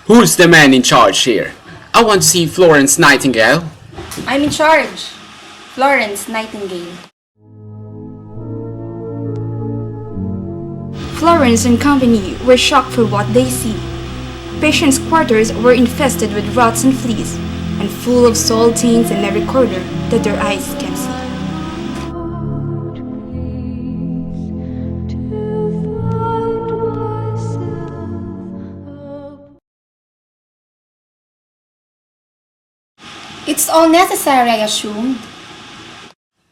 Who's the man in charge here? I want to see Florence Nightingale. I'm in charge. Florence Nightingale. Florence and company were shocked for what they see. Patients' quarters were infested with rats and fleas, and full of soil stains in every corner that their eyes can see. It's all necessary, I assumed.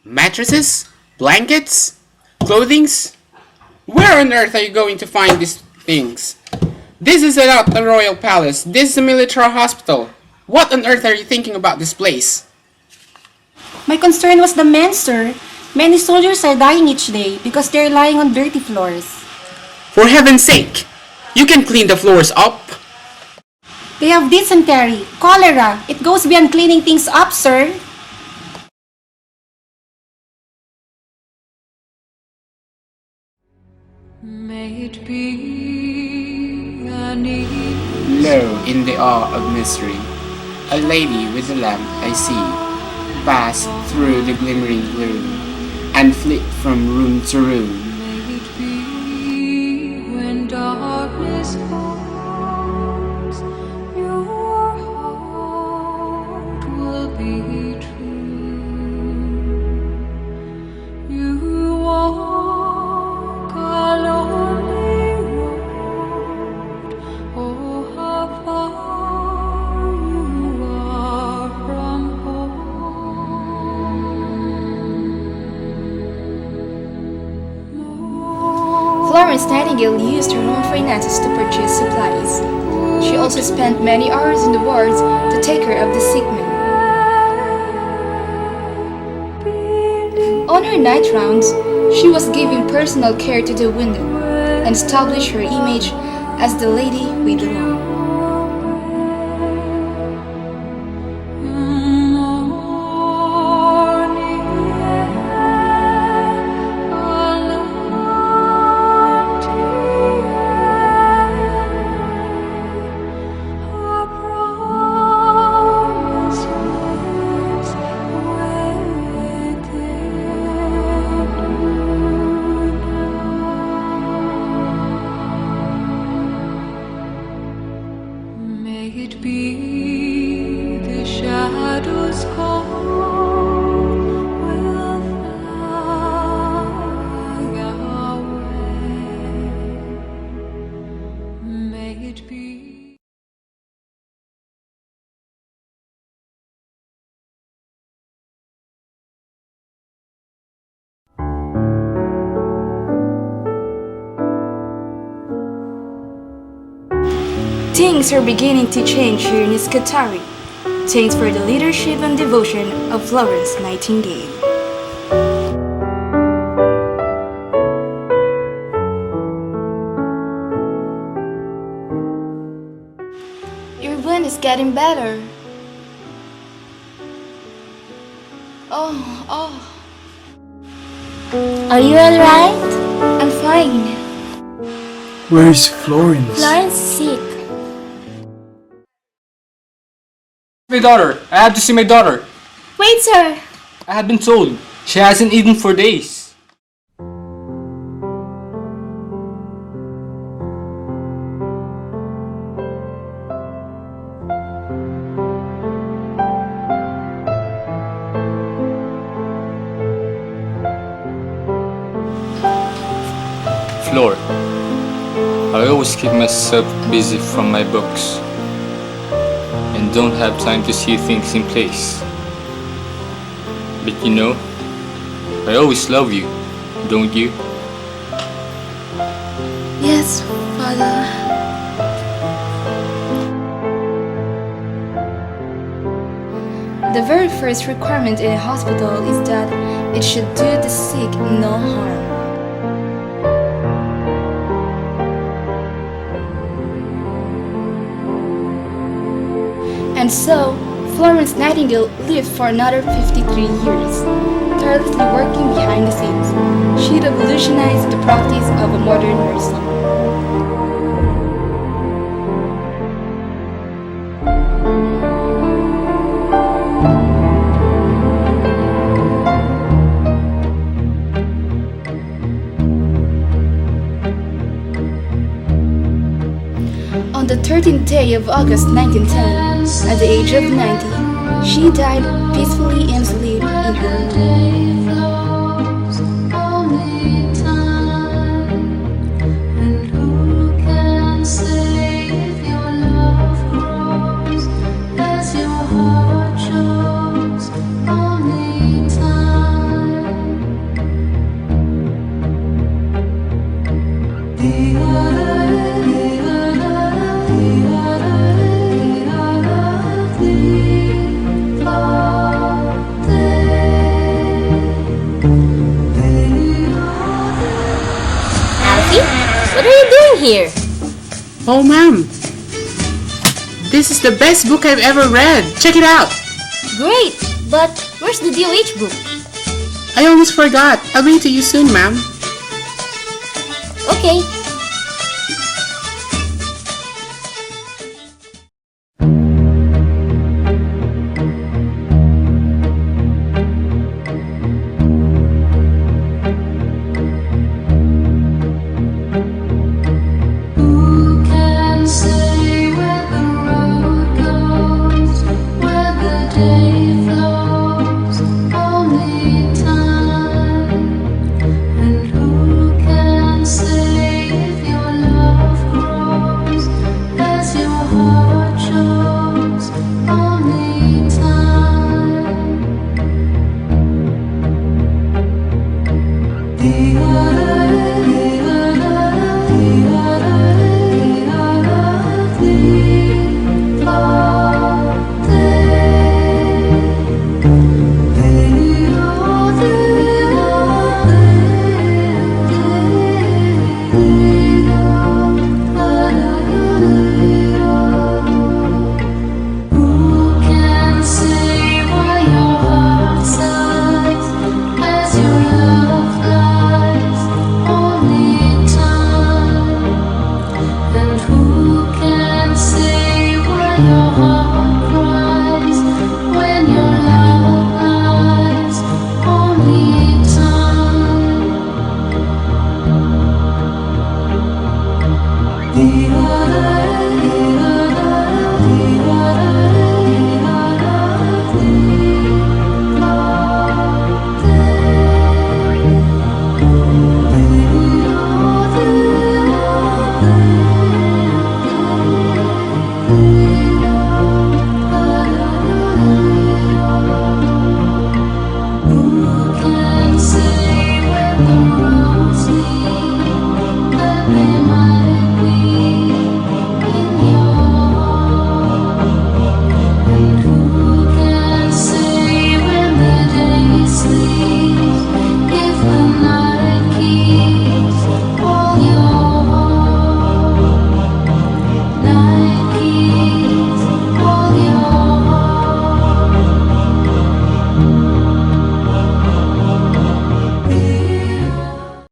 Mattresses? Blankets? Clothings? Where on earth are you going to find these things? This is not the royal palace. This is a military hospital. What on earth are you thinking about this place? My concern was the men, sir. Many soldiers are dying each day because they're lying on dirty floors. For heaven's sake! You can clean the floors up. They have dysentery, cholera. It goes beyond cleaning things up, sir. May it be an Lo, in the awe of mystery, a lady with a lamp I see pass through the glimmering gloom and flit from room to room. May it be when darkness falls, your heart will be true. You walk a lonely road, oh how far you are from home. Florence Nightingale used her own finances to purchase supplies. She also spent many hours in the wards to take care of the sick men. On her night rounds, she was giving personal care to the wounded and established her image as the lady with the lamp. May it be the shadows call will fly away. May it be. Things are beginning to change here in Scutari, thanks for the leadership and devotion of Florence Nightingale. Your wound is getting better. Oh. Are you alright? I'm fine. Where's Florence? Florence is sick. My daughter! I have to see my daughter! Wait, sir. I have been told she hasn't eaten for days. Flor, I always keep myself busy from my books and don't have time to see things in place. But you know, I always love you, don't you? Yes, Father. The very first requirement in a hospital is that it should do the sick no harm. And so, Florence Nightingale lived for another 53 years, tirelessly working behind the scenes. She revolutionized the practice of a modern nursing. 13th day of August 1910, at the age of 90, she died peacefully in sleep in her room. What are you doing here? Oh, ma'am. This is the best book I've ever read. Check it out. Great, but where's the DOH book? I almost forgot. I'll bring it to you soon, ma'am. Okay. The